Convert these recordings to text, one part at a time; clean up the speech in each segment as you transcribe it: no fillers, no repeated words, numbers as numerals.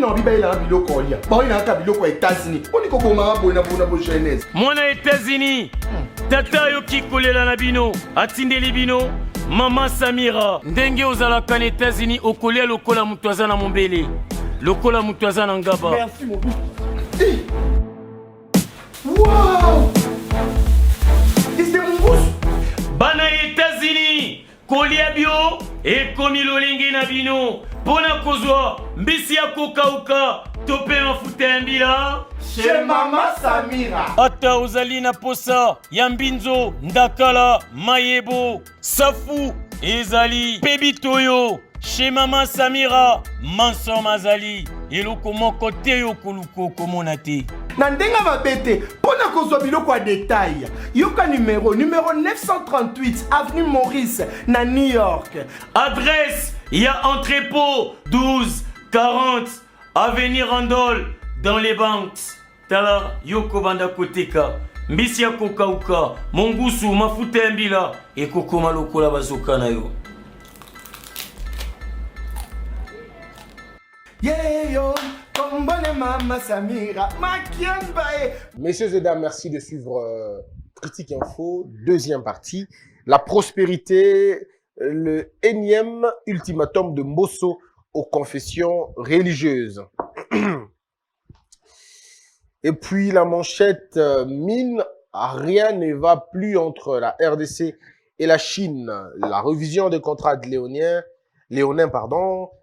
na biba ila biloko olia. Ba ina ka biloko États-Unis. Oni ko koma bona jeunesse. Mwana États-Unis. Tata yo kikolela na bino, atindeli bino. Mama Samira, ndenge ozalaka na États-Unis okolia lokola mutu aza na mombele. Lokola mutu aza na ngaba. Merci mon fils. Wow! C'est mon goût. Bana États-Unis, kolia bio ekomi lolenge na bino. Pona kozwa mbisi ya kokauka tope mafuta ya mbila. Chez Mama Samira. Ata ozali na posa ya mbinzo, ndakala, mayebo, safu, ezali, pebitoyo. Chez Mama Samira, manso mazali. Eloko moko te yo koluko komona te. Na ndenga mabete, pona kozwa biloko ya détail. Yoka numéro 938 avenue Maurice na New York. Adresse, il y a entrepôt 12 40 avenue Randol dans les banques. Tala yoko banda koteka. Mbisi ya kokauka, mongusu mafuta ya mbila ekokoma lokola bazoka na yo. Yeah yo, kombone Mama Samira, makiambae. Messieurs et dames, merci de suivre Critique Info, deuxième partie. La prospérité, le énième ultimatum de Mbosso aux confessions religieuses. Et puis la manchette mine, rien ne va plus entre la RDC et la Chine. La révision des contrats de Léonin,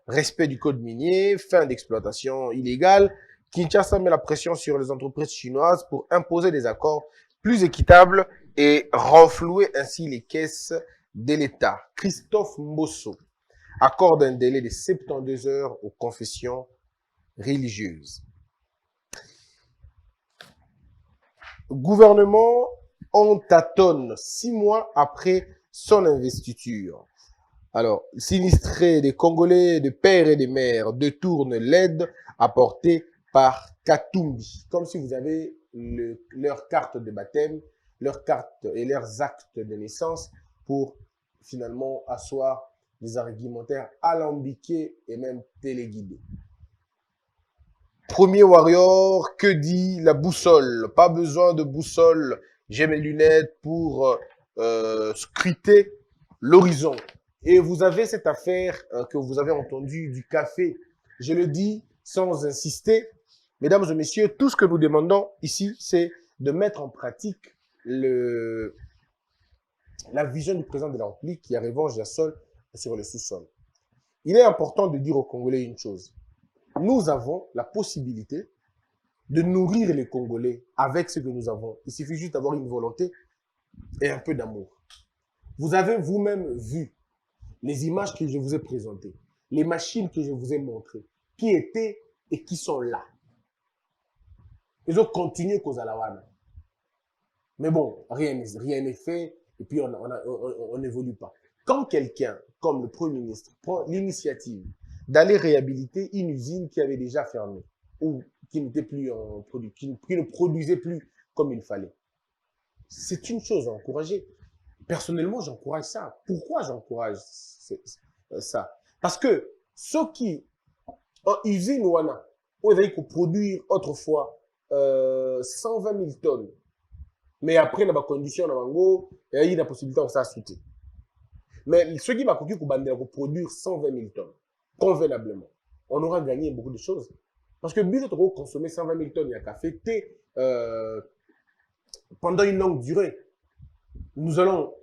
respect du code minier, fin d'exploitation illégale. Kinshasa met la pression sur les entreprises chinoises pour imposer des accords plus équitables et renflouer ainsi les caisses de l'État. Christophe Mbosso accorde un délai de 72 heures aux confessions religieuses. Gouvernement, on tâtonne 6 mois après son investiture. Alors, sinistrés des Congolais, de pères et de mères, détournent l'aide apportée par Katumbi. Comme si vous avez leur carte de baptême, leur carte et leurs actes de naissance pour finalement asseoir des argumentaires alambiqués et même téléguidés. Premier warrior, que dit la boussole? Pas besoin de boussole, j'ai mes lunettes pour scruter l'horizon. Et vous avez cette affaire que vous avez entendue du café. Je le dis sans insister. Mesdames et messieurs, tout ce que nous demandons ici, c'est de mettre en pratique la vision du président de la République qui a revanche la sol sur le sous-sol. Il est important de dire aux Congolais une chose. Nous avons la possibilité de nourrir les Congolais avec ce que nous avons. Il suffit juste d'avoir une volonté et un peu d'amour. Vous avez vous-même vu les images que je vous ai présentées, les machines que je vous ai montrées, qui étaient et qui sont là. Ils ont continué qu'aux Alawana. Mais bon, rien n'est fait et puis on n'évolue pas. Quand quelqu'un, comme le Premier ministre, prend l'initiative d'aller réhabiliter une usine qui avait déjà fermé ou qui n'était plus en production, qui ne produisait plus comme il fallait, c'est une chose à encourager. Personnellement, j'encourage ça. Pourquoi j'encourage ça? Parce que ceux qui, en usine Wana, où ils avaient produire autrefois 120 000 tonnes, mais après, dans la condition, il y a la possibilité de s'assouter. Mais ceux qui vont produire 120 000 tonnes, convenablement, on aura gagné beaucoup de choses. Parce que but de consommer 120 000 tonnes de café, pendant une longue durée, nous allons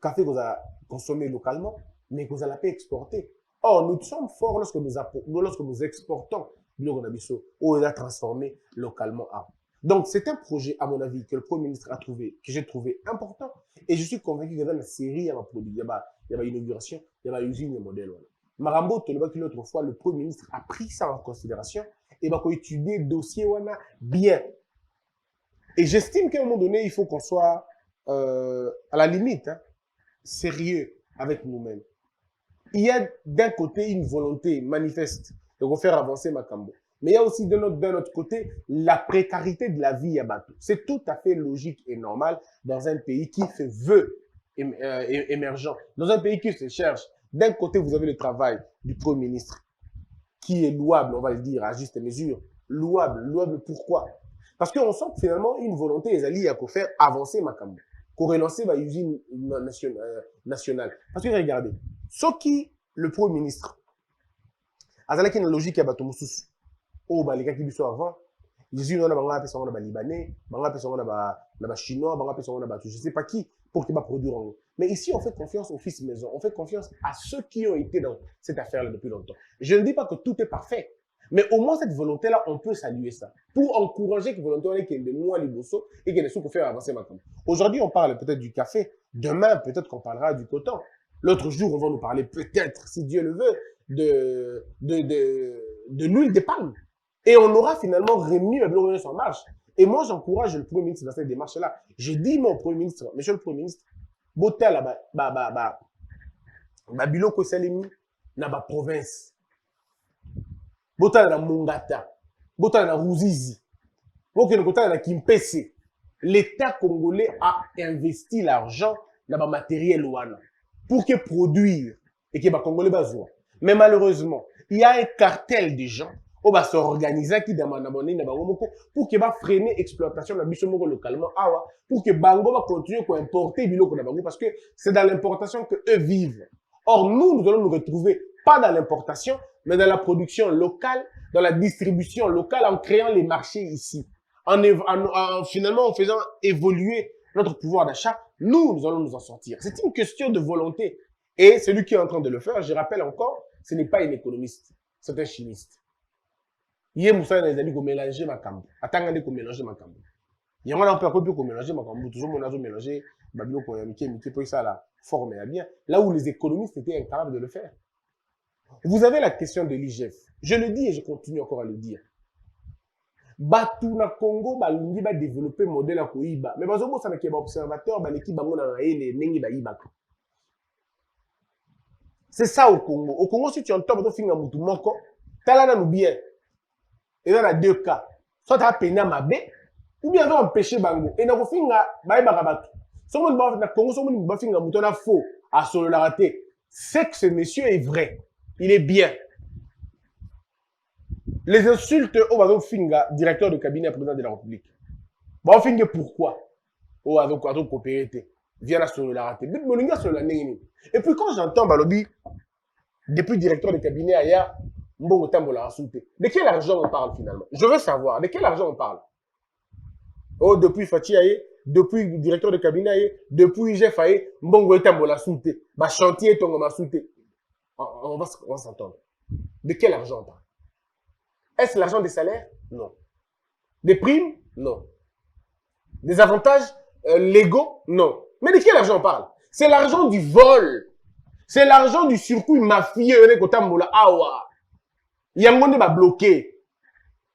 café que vous allez consommer localement, mais que vous allez pas exporter. Or, nous sommes forts lorsque nous exportons ou on a transformé localement. Donc, c'est un projet, à mon avis, que le Premier ministre a trouvé, que j'ai trouvé important. Et je suis convaincu que dans la série, il y a un produit, il y a une inauguration, il y a une usine, il y a un modèle. Marambo, l'autre fois, le Premier ministre a pris ça en considération et va étudier le dossier bien. Et j'estime qu'à un moment donné, il faut qu'on soit à la limite, sérieux avec nous-mêmes. Il y a d'un côté une volonté manifeste de faire avancer Makambo. Mais il y a aussi d'un autre côté la précarité de la vie à Batou. C'est tout à fait logique et normal dans un pays qui se veut émergent, dans un pays qui se cherche. D'un côté, vous avez le travail du Premier ministre qui est louable, on va le dire, à juste mesure. Louable pourquoi? Parce qu'on sent que finalement, une volonté, les alliés, à faire avancer Makambo, qu'on relancer la usine nationale. Parce que regardez, ce qui, le Premier ministre, azalaki une logique à Batomoussous, oh, bah, les gars qui lui sont avant, les unes, on a des Libanais, on a des Chinois, on a des je sais pas qui, pour qu'ils produire en haut. Mais ici, on fait confiance aux fils maison, on fait confiance à ceux qui ont été dans cette affaire-là depuis longtemps. Je ne dis pas que tout est parfait, mais au moins cette volonté-là, on peut saluer ça. Pour encourager que volonté, on ait qu'il y ait des mois, les bossos, et qu'il y ait des sous pour faire avancer ma com. Aujourd'hui, on parle peut-être du café. Demain, peut-être qu'on parlera du coton. L'autre jour, on va nous parler peut-être, si Dieu le veut, de l'huile de palme. Et on aura finalement remis le bureau en marche. Et moi, j'encourage le Premier ministre dans cette démarche-là. Je dis mon Premier ministre, monsieur le Premier ministre, botta la biloko salemi na ba province. Botta na Mongata, botta na Ruzizi, botta na Kimpese. L'État congolais a investi l'argent dans le matériel ouana pour que produire et que les Congolais besoin. Mais malheureusement, il y a un cartel de gens qui va s'organiser qui demande pour que va freiner l'exploitation de la bichomoko localement pour que Bango va continuer à importer biloko na bango parce que c'est dans l'importation que eux vivent. Or nous allons nous retrouver pas dans l'importation mais dans la production locale, dans la distribution locale en créant les marchés ici. Finalement en faisant évoluer notre pouvoir d'achat, nous allons nous en sortir. C'est une question de volonté. Et celui qui est en train de le faire, je rappelle encore, ce n'est pas un économiste, c'est un chimiste. Hier, Moussa a dit qu'on mélangeait ma cambo. Attends, qu'on mélangeait ma cambo. Il y a un peu qu'on mélangeait ma cambo. Toujours, on a mélangé, Babilo, qu'on a mis, pour ça, la forme est bien. Là où les économistes étaient incapables de le faire. Vous avez la question de l'IGF. Je le dis et je continue encore à le dire. Batuna Congo, Balungi va développer un modèle à Koiba. Mais bazobo, ça n'a qu'un observateur, l'équipe Bango n'a rien, les Nengi Baïba. C'est ça au Congo. Au Congo, si tu entends, tu fais un moutou moko, tu as là bien. Et là, il y a deux cas. Soit tu as peine à ma baie, ou bien tu as empêché Bango. Et dans le film, Baïba Rabatou. Si on a Congo, si on a fait un mouton faux, à Sololaraté, c'est que ce monsieur est vrai. Il est bien. Les insultes au Bazo Finga, directeur de cabinet président de la République. Bazo Finga, pourquoi? Au Bazo coopérité. Vient à Sololaraté. Et puis quand j'entends Balobi, depuis directeur de cabinet, Aya, Mbongo Tambola insulté. De quel argent on parle finalement? Je veux savoir, de quel argent on parle? Oh, depuis Fatih Aye, depuis directeur de cabinet Aye, depuis Jeff Aye, Mbongo Tambola insulté. Bah, chantier Tongo m'a insulté. On va s'entendre. De quel argent on parle? Est-ce l'argent des salaires? Non. Des primes? Non. Des avantages légaux? Non. Mais de quel argent on parle? C'est l'argent du vol. C'est l'argent du circuit mafieux. Yangonde va bloquer.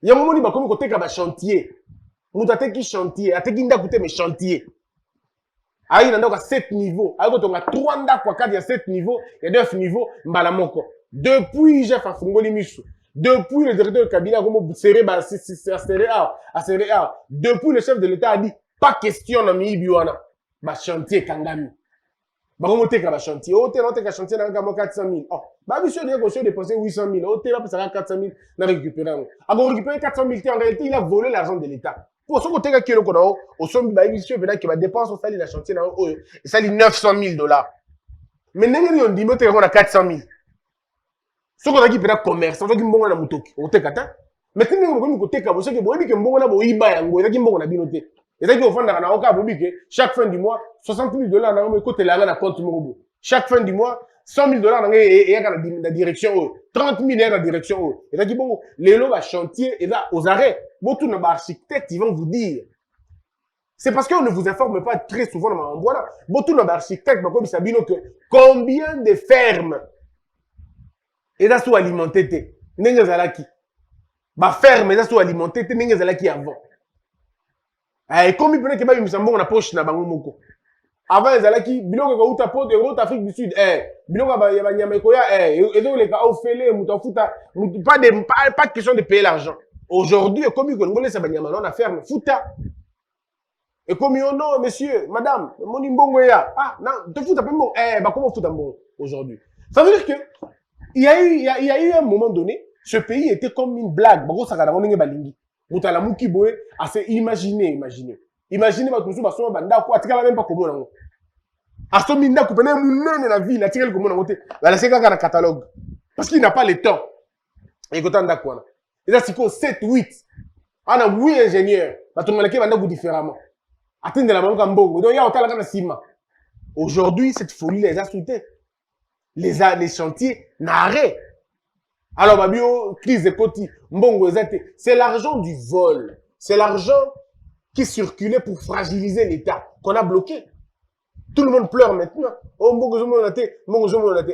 Yangonde va comme côté kaba chantier. Moutate qui chantier. Ate qui nda côté mes chantiers. Aïe, il y a 7 niveaux. Aïe, quand on a 3 nda quoi, 4, il y a 7 niveaux. Il y a 9 niveaux. Mbalamoko. Depuis Jeff Afungoli Michou. Depuis le directeur de cabinet, depuis le chef de l'État a dit, pas question de Mibiwana. Bah, chantier Kangami. Bah, on monte à chantier. Oh, t'es monté à chantier dans le 400 000. Oh, bah, monsieur, il a dépensé 800 000. Oh, t'es là pour ça 400 000. On a récupéré. Alors, récupérer 400 000, en réalité, il a volé l'argent de l'État. Pour ce côté, qui est le code, au sommet, bah, monsieur, il va dépenser au salaire de la chantier, il s'allie 900 000 $. Mais, on dit, mais on a 400 000. Ce qu'on a dit, c'est commerce. On va dire que mutoki. On te kata. Mais quand on côté kabo, c'est que bon, que bon, on a beau iba yango, et que bon, on a binoté. Et ça qui au fond dans la oka, que chaque fin du mois, 60 000 $, dans le côté là, na compte mobo. Chaque fin du mois, 100 000 $, dans la direction, 30 000 dans la direction. Et ça qui bon, les lots à chantier, et là, aux arrêts, bon, tout nos architectes, ils vont vous dire. C'est parce qu'on ne vous informe pas très souvent dans voilà. Bon, tout nos architectes, comme ça, que combien de fermes et ça soit alimenté n'engue zalaki ba ferme ça soit alimenté n'engue zalaki avant et comme il peut que ba bimisambongo na poche na bango moko avant zalaki biloko ko uta pote route Afrique du Sud biloko ba ya nyama ko ya ezo le ka ofele mutafuta pas question de payer l'argent aujourd'hui comme il ngolé ça ba nyama na ferme futa et comme non monsieur madame moni mbongo ya non te futa pas mbongo ba comment futa mbongo aujourd'hui ça veut dire que il y a eu un moment donné, Ce pays était comme une blague. Bako sakana ngenge balingi. Mutala muki boye, assez imaginez. Imaginez votre monsieur basoma banda ko atikala même pas comme on. Asomi nda ko pena munene na ville, atikala comme on. La seka kana catalogue. Parce qu'il n'a pas le temps. Et kotan nda ko na. Et là c'est quoi 7 8. Ana 8 ingénieurs. Bato malaki banda ko différemment. Atteindre la banque mbongo. Donc ya otala kana sima. Aujourd'hui, cette folie les a sautés. Les chantiers n'arrêtent. Alors, babio, crise de côté, mbongo ezate. C'est l'argent du vol. C'est l'argent qui circulait pour fragiliser l'État qu'on a bloqué. Tout le monde pleure maintenant. Oh, mbongo zomo nate.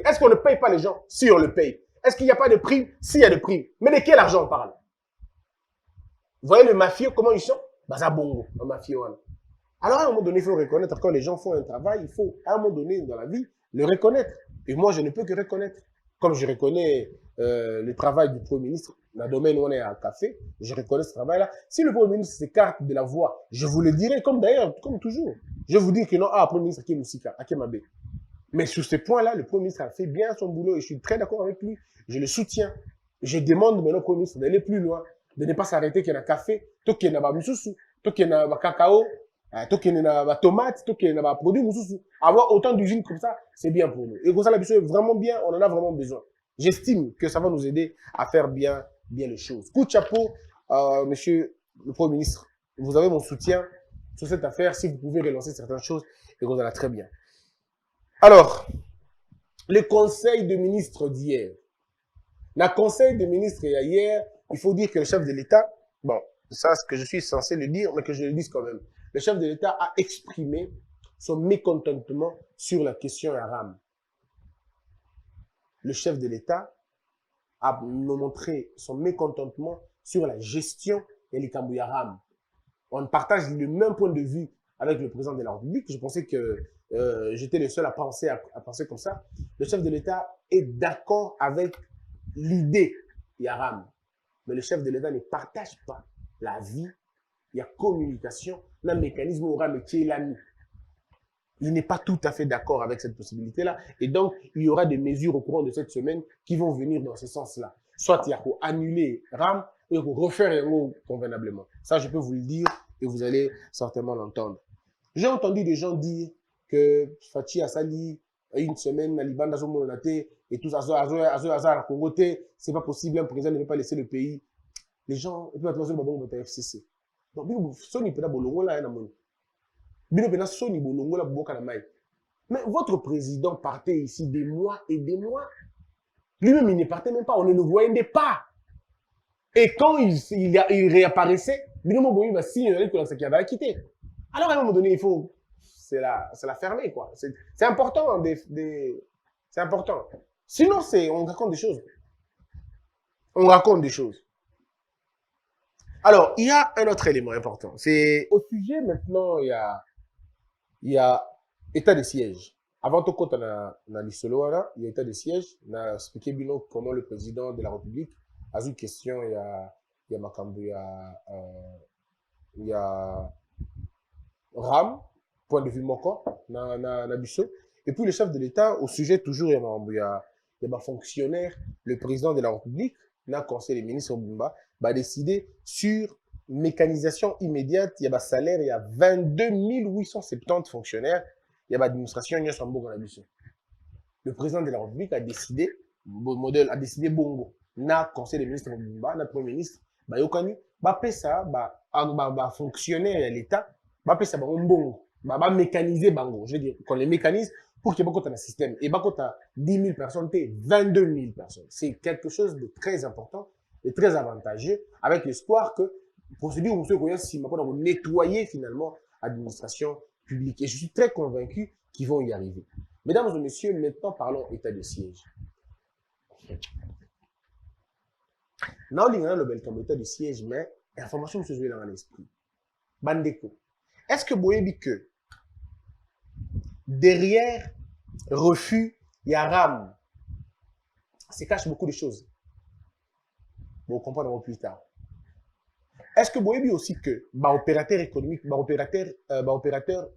Est-ce qu'on ne paye pas les gens? Si on le paye. Est-ce qu'il n'y a pas de prime? Si, il y a de prime. Mais de quel argent on parle? Vous voyez le mafieux, comment ils sont? Baza bongo, le mafieux. Alors, à un moment donné, il faut reconnaître quand les gens font un travail, il faut, à un moment donné dans la vie, le reconnaître. Et moi, je ne peux que reconnaître. Comme je reconnais le travail du Premier ministre, dans le domaine où on est à café, je reconnais ce travail-là. Si le Premier ministre s'écarte de la voie, je vous le dirai, comme d'ailleurs, comme toujours. Je vous dis que non, Premier ministre, Aké Moussika, Aké Mabé. Mais sur ce point-là, le Premier ministre a fait bien son boulot et je suis très d'accord avec lui. Je le soutiens. Je demande maintenant au Premier ministre d'aller plus loin, de ne pas s'arrêter qu'il y a un café, tout qu'il y a un moussoussou, tout qu'il y a un cacao, tout qu'il y a un tomate, tout qu'il y a un produit moussoussou. Avoir autant d'usines comme ça, c'est bien pour nous. Et comme ça, la est vraiment bien, on en a vraiment besoin. J'estime que ça va nous aider à faire bien les choses. Coup de chapeau, monsieur le Premier ministre. Vous avez mon soutien sur cette affaire, si vous pouvez relancer certaines choses, et vous allez très bien. Alors, le conseil de ministres d'hier. Le conseil de ministres hier, il faut dire que le chef de l'État, bon, ça, c'est ce que je suis censé le dire, mais que je le dise quand même. Le chef de l'État a exprimé son mécontentement sur la question Aram. Le chef de l'État a montré son mécontentement sur la gestion de l'Ikambu Aram. On partage le même point de vue avec le président de la République. Je pensais que j'étais le seul à penser comme ça. Le chef de l'État est d'accord avec l'idée Yaram. Mais le chef de l'État ne partage pas la vie. Il y a communication, le mécanisme aura métier l'ami. Il n'est pas tout à fait d'accord avec cette possibilité-là. Et donc, il y aura des mesures au courant de cette semaine qui vont venir dans ce sens-là. Soit il y a pour annuler RAM et pour refaire un mot convenablement. Ça, je peux vous le dire et vous allez certainement l'entendre. J'ai entendu des gens dire que Fachi a sali une semaine, Liban et tout ça, à Congo, c'est pas possible, un président ne peut pas laisser le pays. Les gens, et puis maintenant, ils vont FCC. Donc, Sony peut bolongo là, mais votre président partait ici des mois et des mois. Lui-même, il ne partait même pas, on ne le voyait pas. Et quand il réapparaissait, il va signer qu'il avait quitté. Alors, à un moment donné, il faut, c'est la fermer, quoi. C'est important, c'est important. Sinon, on raconte des choses. On raconte des choses. Alors, il y a un autre élément important. C'est au sujet, maintenant, il y a état de siège. Avant tout, quand on a l'issolo, il y a état de siège. On a expliqué bien comment le président de la République a eu une question, il y a Makambu, il y a Ram, point de vue Moko, na Bisso. Et puis le chef de l'État, au sujet toujours, il y a un fonctionnaire, le président de la République, le conseil des ministres Bumba, va décider sur mécanisation immédiate, il y a un salaire, il y a 22 870 fonctionnaires, il y a l'administration, il y a le président de la République a décidé, bongo, na conseil des ministres Bumba, na premier ministre, ba yokani, ba pesa, ba fonctionnaire à l'État, ba pesa ba bongo, ba mécaniser bango, je veux dire, qu'on les mécanise pour qu'il y ait un système. Et bah, quand tu as 10 000 personnes, tu 22 000 personnes. C'est quelque chose de très important, de très avantageux, avec l'espoir que, procédure, on va nettoyer finalement l'administration publique. Et je suis très convaincu qu'ils vont y arriver. Mesdames et messieurs, maintenant parlons état de siège. Now, il y a le état de siège, mais l'information se joue dans l'esprit. Bandeko. Est-ce que vous voyez que derrière refus, il y a RAM. Ça cache beaucoup de choses. Vous comprendrez plus tard. Est-ce que vous voyez aussi que opérateur économique, opérateur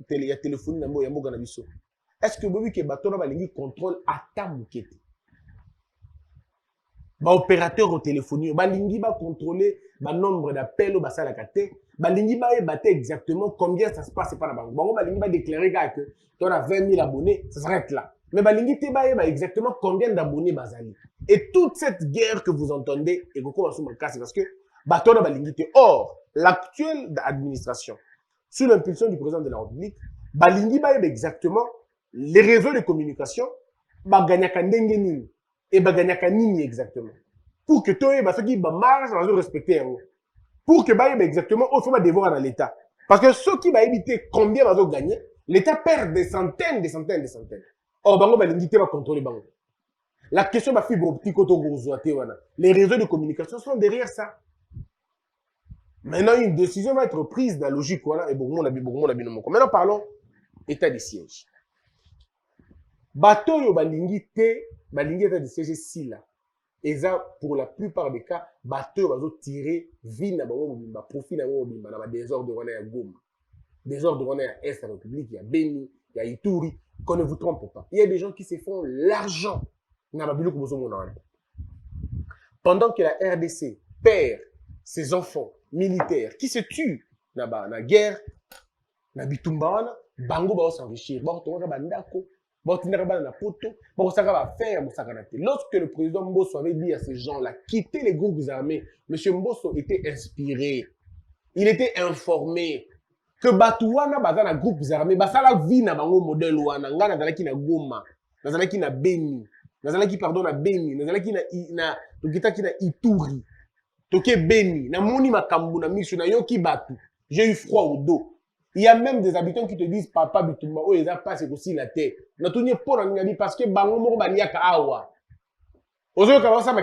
téléphonie, est-ce que vous voyez que Baton a contrôle à Tamukete? opérateur au téléphonie, balingi ba contrôler ba nombre d'appels au basala kate, balingi ba ebate exactement combien ça se passe par la banque. Bon, balingi ba déclarer que tu as 20 000 abonnés, ça s'arrête là. Mais balingi te ba exactement combien d'abonnés bazali. Et toute cette guerre que vous entendez, et vous commencez à me casser parce que batona balingi te. Or, l'actuelle administration, sous l'impulsion du président de la République, balingi ba exactement les réseaux de communication, ba gagnaka ndenge nini. Et baganyaka nini exactement. Pour que toi, ceux qui marchent, on va respecter. Pour que exactement, il faut devoir dans l'État. Parce que ceux qui vont éviter combien va gagner, l'État perd des centaines. Or, bango va contrôler bango. La question de la fibre optique, les réseaux de communication sont derrière ça. Maintenant, une décision va être prise dans la logique. Et maintenant, parlons état de siège. Bateau yo balingi te, balingi état de siège si là. Et ça, pour la plupart des cas, bateau va tirer vie na bango bimba, profit na bango bimba, na désordre wana ya Goma. Désordre wana ya Est la République, il y a Beni, il y a Ituri, qu'on ne vous trompe pas. Il y a des gens qui se font l'argent. Pendant que la RDC perd ses enfants militaires qui se tuent dans la guerre, na bitumba bango va s'enrichir. Lorsque le président Mbosso avait dit à ces gens-là, quittez les groupes armés, M. Mbosso était inspiré. Il était informé que Batouana bazana groupes armés, basala vie na bango modèle wana, ngana zalaki na Goma, zalaki na Beni, zalaki pardon na Beni, zalaki na tokitaki na Ituri, toke Beni, na moni makambu na misu na yoki batu. J'ai eu froid au dos. Il y a même des habitants qui te disent, papa, Bitumba, oh, ils ont passé aussi la terre. Parce que Bangomo Baniaka Awa. Aujourd'hui, quand ça,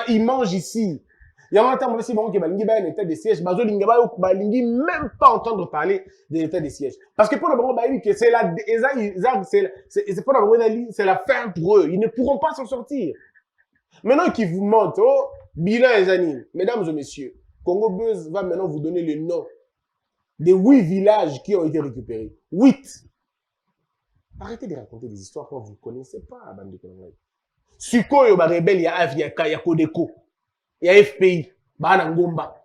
ils mangent ici. Il y a un temps où ils ont un état de siège. Ils ne même pas entendre parler de l'état de siège. Parce que pour le c'est la fin pour eux. Ils ne pourront pas s'en sortir. Maintenant qu'ils vous mentent, oh, bilan et années. Mesdames et messieurs, Congo Buzz va maintenant vous donner le nom des 8 villages qui ont été récupérés. 8. Arrêtez de raconter des histoires quand vous ne connaissez pas la bande de Congo. Sukoyo, ba rebelle, il y a Aviaka, il y a Kodeko, il y a FPI, ba na Ngomba.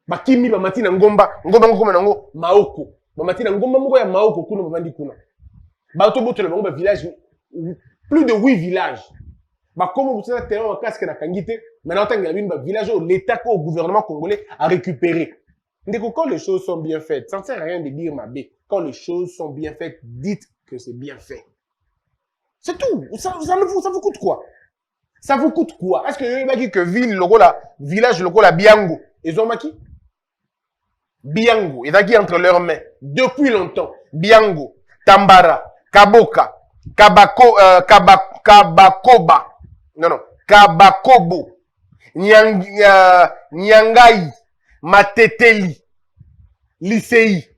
Ba Kimi, ba Matina Ngomba, Ngomba nango, Maoko. Ba Matina Ngomba, moko ya Maoko, kuna ba bandi kuna. Ba Otoboto, le Ngomba village, plus de 8 villages. Bah, comme vous savez, tellement en casque na Kangite, maintenant, il y a un village où l'État, au gouvernement congolais a récupéré. Quand les choses sont bien faites, ça ne sert à rien de dire ma bé. Quand les choses sont bien faites, dites que c'est bien fait. C'est tout. Ça vous coûte quoi? Ça vous coûte quoi? Est-ce que vous avez dit que ville, village, la Biango, ils ont maquis? Biango, ils ont qui entre leurs mains, depuis longtemps. Biango, Tambara, Kaboka, Kabakoba, non, Kabakobo, Nyangai, Mateteli, Lycéi,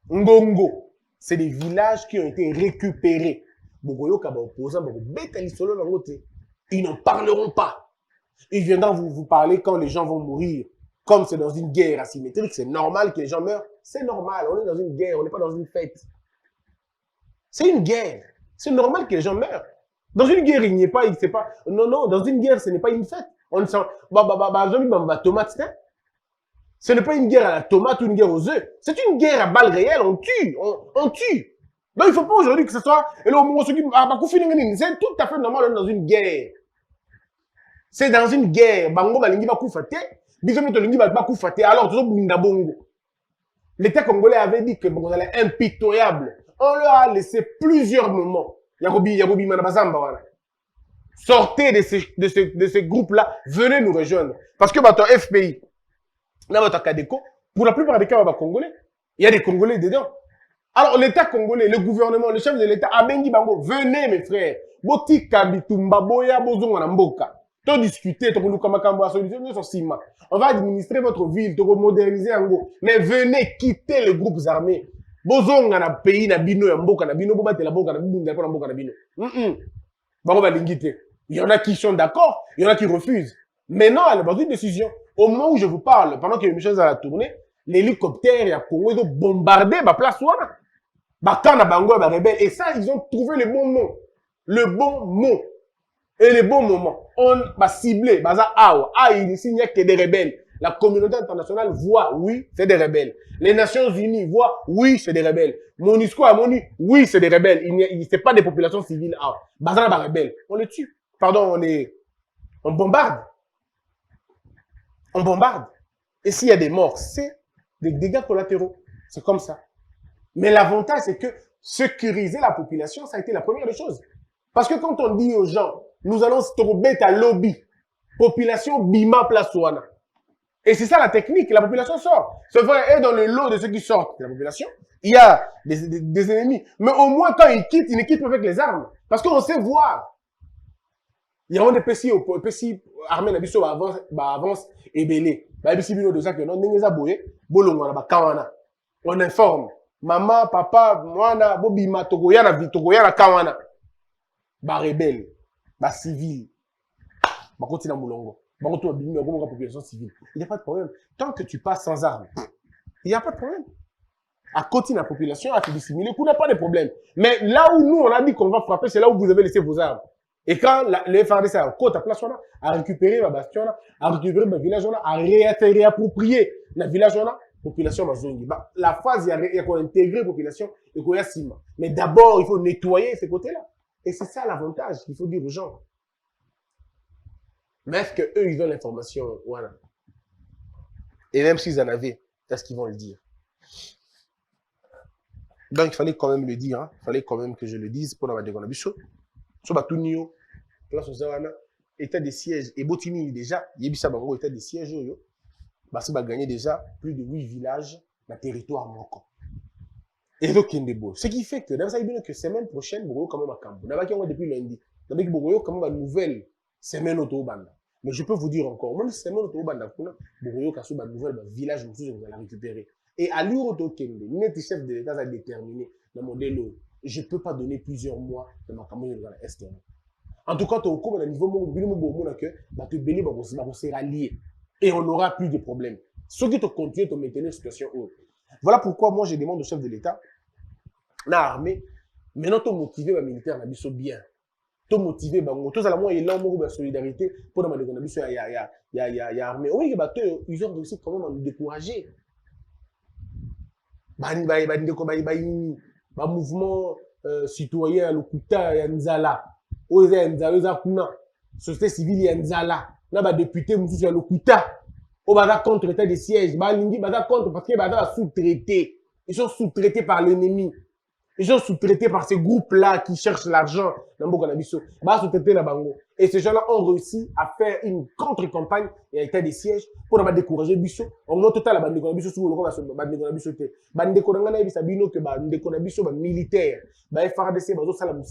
Ngongo. C'est des villages qui ont été récupérés. Ils n'en parleront pas. Ils viendront vous parler quand les gens vont mourir. Comme c'est dans une guerre asymétrique, c'est normal que les gens meurent. C'est normal, on est dans une guerre, on n'est pas dans une fête. C'est une guerre. C'est normal que les gens meurent. Dans une guerre, il n'y a pas, il sait pas. Non, non, dans une guerre, ce n'est pas une fête. On ne sent, tomate, ce n'est pas une guerre à la tomate ou une guerre aux œufs. C'est une guerre à balles réelles. On tue. On tue. Donc, il ne faut pas aujourd'hui que ce soit... C'est tout à fait normal dans une guerre. C'est dans une guerre. Bango balingi ba koufate. Bisomi tolingi ba koufate. Alors, tout le monde l'État congolais avait dit que Bango allait impitoyable. On leur a laissé plusieurs moments. Yagobi Manabazamba, voilà. Sortez de ces groupes-là. Venez nous rejoindre. Parce que votre FPI, là, votre Kadeko, pour la plupart des cas, Congolais, il y a des Congolais dedans. Alors, l'État congolais, le gouvernement, le chef de l'État, Abengi Bango, venez, mes frères. Boti Kabitumba, Boya, Bozonga, Namboka. T'as discuté, on va administrer votre ville, t'as moderniser Ango. Mais venez quitter les groupes armés. Bozonga na pays, na bino, ya mboka, na bino, bobate la boka, na bino, na mboka, na bino. Bango va l'ingiter. Il y en a qui sont d'accord, il y en a qui refusent. Maintenant, elle a besoin d'une décision. Au moment où je vous parle, pendant que les choses à la tournée, l'hélicoptère, il y a Congo, ils ont bombardé ma place, voilà. Bakana Bango, rebelle. Et ça, ils ont trouvé le bon mot. Le bon mot. Et les bons moments, on va cibler, il n'y a que des rebelles. La communauté internationale voit, oui, c'est des rebelles. Les Nations Unies voient, oui, c'est des rebelles. MONUSCO a dit, oui, c'est des rebelles. C'est pas des populations civiles. Bazar des rebelles. On les tue. Pardon, on bombarde. On bombarde. Et s'il y a des morts, c'est des dégâts collatéraux. C'est comme ça. Mais l'avantage, c'est que sécuriser la population, ça a été la première des choses. Parce que quand on dit aux gens, nous allons se trouver à lobby, population bima place ouana. Et c'est ça la technique, la population sort. C'est vrai, et dans le lot de ceux qui sortent de la population, il y a des ennemis. Mais au moins, quand ils ne quittent pas avec les armes. Parce qu'on sait voir. Il y a des PC armés n'abisso avance et belé. On informe. Maman, papa, mwana, bobima, togoyana, kawana. Ba rebelle, ba civil. Ba continue à Moulongo. Ba continue à Bimio, la population civile. Il n'y a pas de problème. Tant que tu passes sans armes, il n'y a pas de problème. À côté la population, à te dissimuler, il n'y a pas de problème. Mais là où nous, on a dit qu'on va frapper, c'est là où vous avez laissé vos armes. Et quand le FRDC a côte à place, à récupérer ma bastion, à récupérer ma village, à réapproprier la village, population mazongi. La phase, il y a qu'on intégrer la population et qu'on y a ciment. Mais d'abord, il faut nettoyer ces côtés-là. Et c'est ça l'avantage qu'il faut dire aux gens. Mais est-ce qu'eux, ils ont l'information? Voilà. Et même s'ils en avaient, est-ce qu'ils vont le dire? Donc, il fallait quand même le dire. Hein. Il fallait quand même que je le dise pour la dégonabisho. Sur Batunio, place aux Zawana, état de siège. Et Botini, déjà, Yébissa Bango, état de siège. Parce qu'il va gagner déjà plus de 8 villages dans le territoire Moko. Et donc, ce qui fait que, dans la semaine prochaine, Bogo quand même à Cambo. Dans la depuis lundi. Dans la Bogo quand même une nouvelle semaine auto-banda. Mais je peux vous dire encore, même semaine auto-banda, Bogo quand même une nouvelle village, vous allez la récupérer. Et à l'Uro-Tokende, notre chef de l'État a déterminé dans mon modèle, je ne peux pas donner plusieurs mois de ma campagne dans l'Est. En tout cas, au cours de niveau, on sera lié. Et on n'aura plus de problèmes. Ceux qui te continuent de maintenir une situation haute. Voilà pourquoi moi je demande au chef de l'État, l'armée, maintenant tu motiver les militaires bien. Tu motiver tous à la moins il y a une solidarité pour demander qu'on a il y a armée. Oui, ils ont réussi quand même à nous décourager. Mouvement citoyen le Kuta et Nzala. Nzala kuna. Société civile et Nzala. Là député monsieur le Kuta. On va contre l'état de siège. Balingi va contre parce qu'ils sont sous-traités. Ils sont sous-traités par l'ennemi. Ils sont sous-traités par ces groupes-là qui cherchent l'argent. Et ces gens-là ont réussi à faire une contre-campagne et un état de siège pour nous décourager Bisso. On monte total la bande de Bisso sur le roi de bande de Bisso. Bande de Konangana et Sabino que bande de Bisso militaire. FRDC bazo salam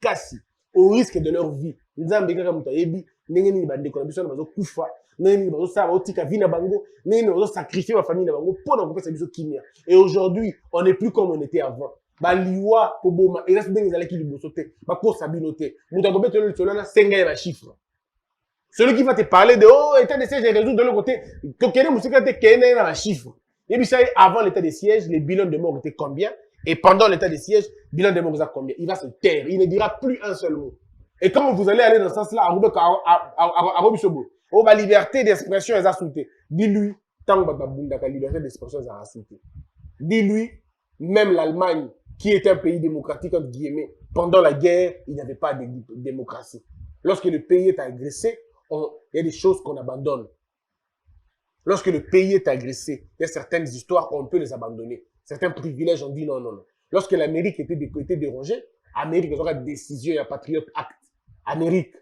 kasi au risque de leur vie. Nzambe kaka muta yebi ndenge bande de Bisso bazo kufa. Ndenge bazo sala otika vina bango. Ndenge bazo sacrifier ma famille na bango pour nous couper Bisso kimia. Et aujourd'hui, on n'est plus comme on était avant. Baliwa Koboma et là c'est des qui lui sauter ma course à binoter Moutagobe te le solana senga et chiffre celui qui va te parler de oh état de siège et résoudre de l'autre côté que quel est monsieur qui te kene na chiffre et puis ça avant l'état de siège les bilans de morts étaient combien et pendant l'état de siège bilan de morts à combien il va se taire il ne dira plus un seul mot et quand vous allez aller dans ce sens là à Robisobo oh ma liberté d'expression est assoutée dis-lui tant que la liberté d'expression est assoutée dis-lui même l'Allemagne qui est un pays démocratique, entre guillemets, pendant la guerre, il n'y avait pas de démocratie. Lorsque le pays est agressé, il y a des choses qu'on abandonne. Lorsque le pays est agressé, il y a certaines histoires, on peut les abandonner. Certains privilèges, on dit non, non, non. Lorsque l'Amérique était dérangée, Amérique aura des décisions, il y a Patriot Act. Amérique.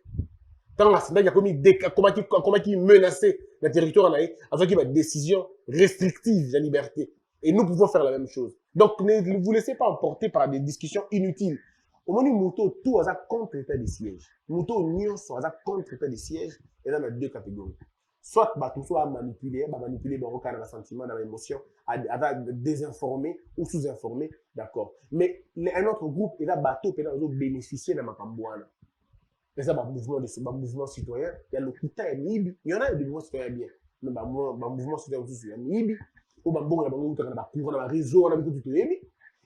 Tant que il y a comment qui menaçait le territoire, il y a des décisions restrictives de la liberté. Et nous pouvons faire la même chose. Donc, ne vous laissez pas emporter par des discussions inutiles. Au moment où Mouto, tout a contre l'état de siège. Mouto, Nyon, a contre l'état de siège. Et là, on a deux catégories. Soit, tout soit manipuler, dans le sentiment, dans l'émotion, à désinformer ou sous-informer, d'accord. Mais un autre groupe, il a bateau, il a bénéficié de ma cambouane. Et ça, mouvement citoyen, il y a le Kuta et Nibi. Il y en a des mouvements citoyens bien. Mais mouvement citoyen aussi, il y a Nibi.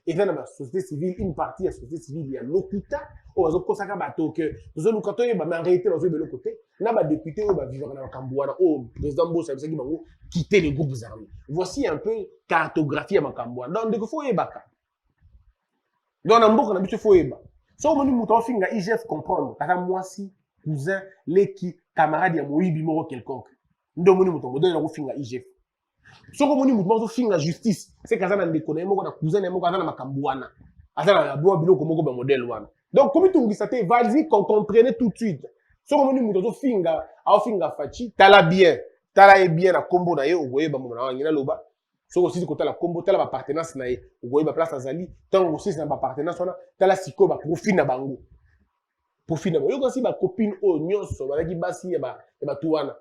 Et dans la société civile, une partie de la société civile, il y a l'Okuta, où ils ont consacré bateau que nous avons quand on mais en réalité nous avons de l'autre côté, n'a pas député où va vivre dans le Cambouana, où président Bossa qui va quitter les groupes armés. Voici un peu cartographie à Makambouana. Donc il faut y baka. Donc on a beaucoup d'habitude faut y baka. So on dit mouton finga IGF comprendre. Kaka moi si cousin les qui camarade ya moyibi moro quelconque. Ndo moni mouton modèle na finga IGF. So ko moni mouton so finga justice. C'est kaza na ndekona moko na cousin moko kaza na Makambouana. Azana na boa biloko moko ba modèle wana. Donc comme tu ça te vas-y qu'on comprenne tout de suite. So ko moni mouton so finga au finga fachi tala bien. Tala e bien na kombo na ye ogoye ba mona wa ngina loba. So aussi ko tala kombo tala ba partenance na ye ogoye ba place azali. Tant aussi na ba partenance wana tala siko ba profit na bango. Profit na bango. Yo aussi ba copine o nyonso ba ki basi ya ba tuwana.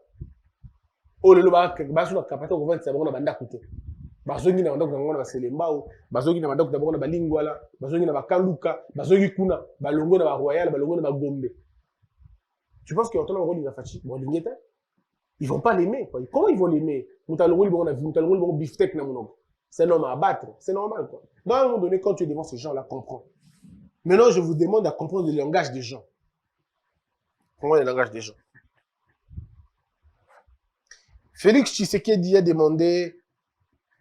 O lelo ba su na kapata ko vendre sa bango na banda kote. Bazongi na banda ko ngona ba selembao, bazongi na banda ko bango na balingwala, bazongi na bakanduka, bazongi kuna, balongo na ba royal, balongo na ba gombe. Tu penses que autant le rôle il va fachi, bon lingeta? Ils vont pas l'aimer quoi. Comment ils vont l'aimer? Moutalongoli bon na moutalongoli bon beefsteak na monogo. C'est un homme à abattre, c'est normal quoi. Donc à un moment donné quand tu es devant ces gens-là, comprends. Maintenant, je vous demande à comprendre le langage des gens. Comment le langage des gens? Félix Tshisekedi a demandé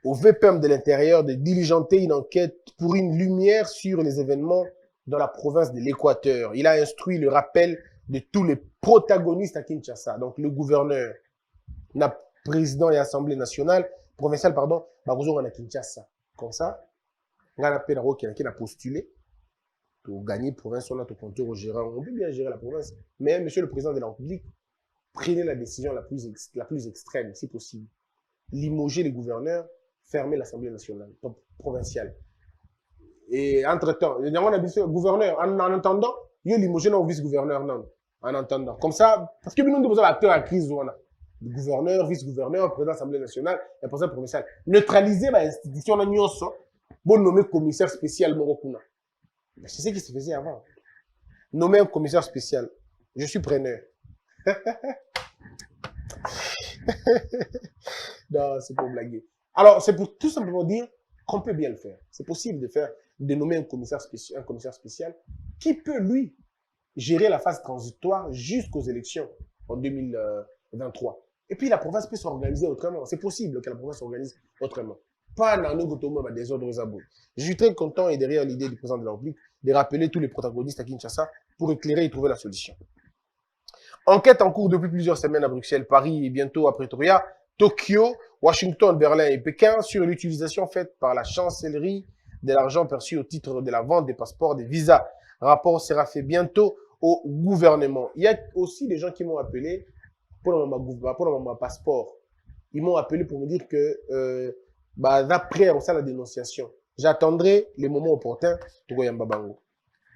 au VPM de l'Intérieur de diligenter une enquête pour une lumière sur les événements dans la province de l'Équateur. Il a instruit le rappel de tous les protagonistes à Kinshasa. Donc le gouverneur, le président et l'Assemblée nationale, provinciale, pardon, on a Kinshasa. Comme ça, on a postulé pour gagner la province, on a tout compté au gérant. On peut bien gérer la province. Mais monsieur le président de la République, prenez la décision la plus extrême, si possible. Limoger les gouverneurs, fermer l'Assemblée nationale, provinciale. Et entre-temps, on a dit gouverneur, en entendant, il y a limogé non vice-gouverneur, non, en entendant. Comme ça, parce que nous avons besoin d'acteurs à la crise, on a gouverneur, vice-gouverneur, président de l'Assemblée nationale, et président provincial. Neutraliser l'institution, on a mis bon nommer commissaire spécial Morokuna. C'est ce qui se faisait avant. Nommer un commissaire spécial. Je suis preneur. Non, c'est pour blaguer. Alors, c'est pour tout simplement dire qu'on peut bien le faire. C'est possible de nommer un commissaire spécial qui peut, lui, gérer la phase transitoire jusqu'aux élections en 2023. Et puis, la province peut s'organiser autrement. C'est possible que la province s'organise autrement. Pas dans le désordre aux abos. Je suis très content et derrière l'idée du président de la République de rappeler tous les protagonistes à Kinshasa pour éclairer et trouver la solution. Enquête en cours depuis plusieurs semaines à Bruxelles, Paris et bientôt à Pretoria, Tokyo, Washington, Berlin et Pékin sur l'utilisation faite par la chancellerie de l'argent perçu au titre de la vente des passeports, des visas. Rapport sera fait bientôt au gouvernement. Il y a aussi des gens qui m'ont appelé pour mon passeport. Ils m'ont appelé pour me dire que d'après on sait la dénonciation. J'attendrai les moments opportuns de Goyamba Bango.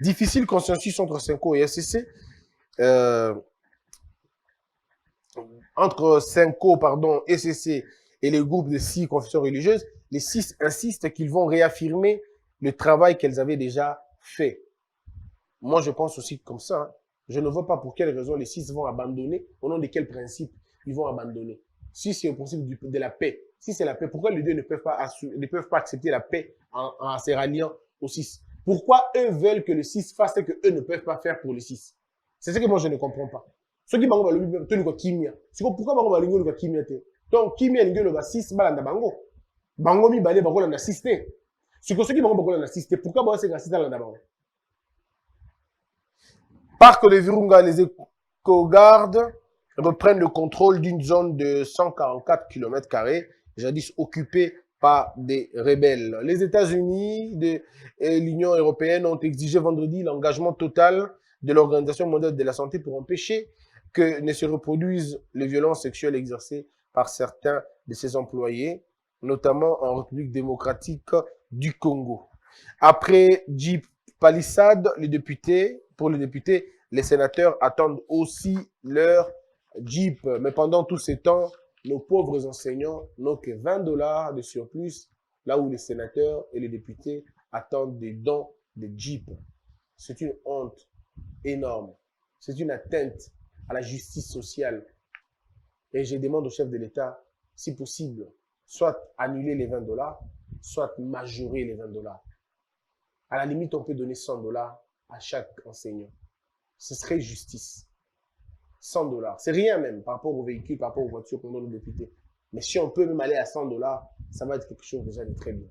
Difficile consensus entre Senko et SCC. Entre Senko, pardon, SCC et les groupes de 6 confessions religieuses, les 6 insistent qu'ils vont réaffirmer le travail qu'elles avaient déjà fait. Moi, je pense aussi comme ça. Hein. Je ne vois pas pour quelle raison les 6 vont abandonner, au nom de quel principe ils vont abandonner. Si c'est au principe de la paix, si c'est la paix, pourquoi les deux ne peuvent pas accepter la paix en se ralliant aux 6? Pourquoi eux veulent que le 6 fasse ce que eux ne peuvent pas faire pour le 6? C'est ce que moi je ne comprends pas. Ceux qui bango le tout le kimia. C'est pourquoi bango balingo le kimia te. Donc kimia lingo le 6 balanda bango. Bango mi balé bango la 6 te. C'est que ceux qui bango bango la 6 te. Pourquoi bango c'est 6 dans la bango? Parc de Virunga, les éco-gardes reprennent le contrôle d'une zone de 144 km², jadis occupée par des rebelles. Les États-Unis et l'Union européenne ont exigé vendredi l'engagement total de l'Organisation mondiale de la santé pour empêcher que ne se reproduisent les violences sexuelles exercées par certains de ses employés, notamment en République démocratique du Congo. Après Jeep Palisade, pour les députés, les sénateurs attendent aussi leur Jeep. Mais pendant tous ces temps, nos pauvres enseignants n'ont que $20 de surplus, là où les sénateurs et les députés attendent des dons de Jeep. C'est une honte énorme. C'est une atteinte à la justice sociale. Et je demande au chef de l'État, si possible, soit annuler les $20, soit majorer les $20. À la limite, on peut donner 100 dollars à chaque enseignant. Ce serait justice. 100 dollars. C'est rien même par rapport aux véhicules, par rapport aux voitures qu'on donne aux députés. Mais si on peut même aller à 100 dollars, ça va être quelque chose déjà de très bien.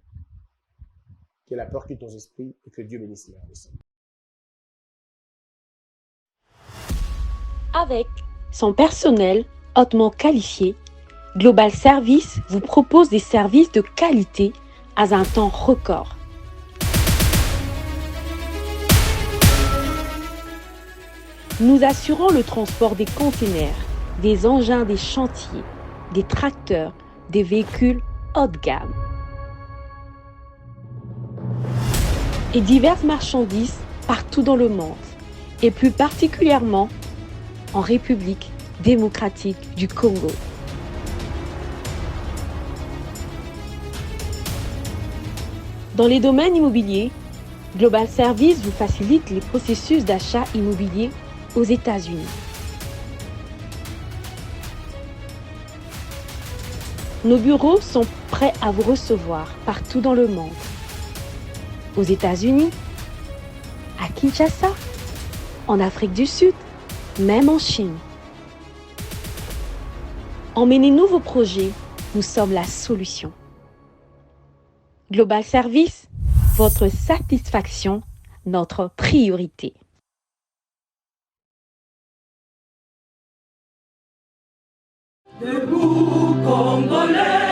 Que la peur quitte ton esprit et que Dieu bénisse les aussi. Avec son personnel hautement qualifié, Global Service vous propose des services de qualité à un temps record. Nous assurons le transport des containers, des engins des chantiers, des tracteurs, des véhicules haut de gamme et diverses marchandises partout dans le monde, et plus particulièrement en République démocratique du Congo. Dans les domaines immobiliers, Global Service vous facilite les processus d'achat immobilier aux États-Unis. Nos bureaux sont prêts à vous recevoir partout dans le monde. Aux États-Unis, à Kinshasa, en Afrique du Sud, même en Chine. Emmenez-nous vos projets, nous sommes la solution. Global Service, votre satisfaction, notre priorité. Debout, Congolais!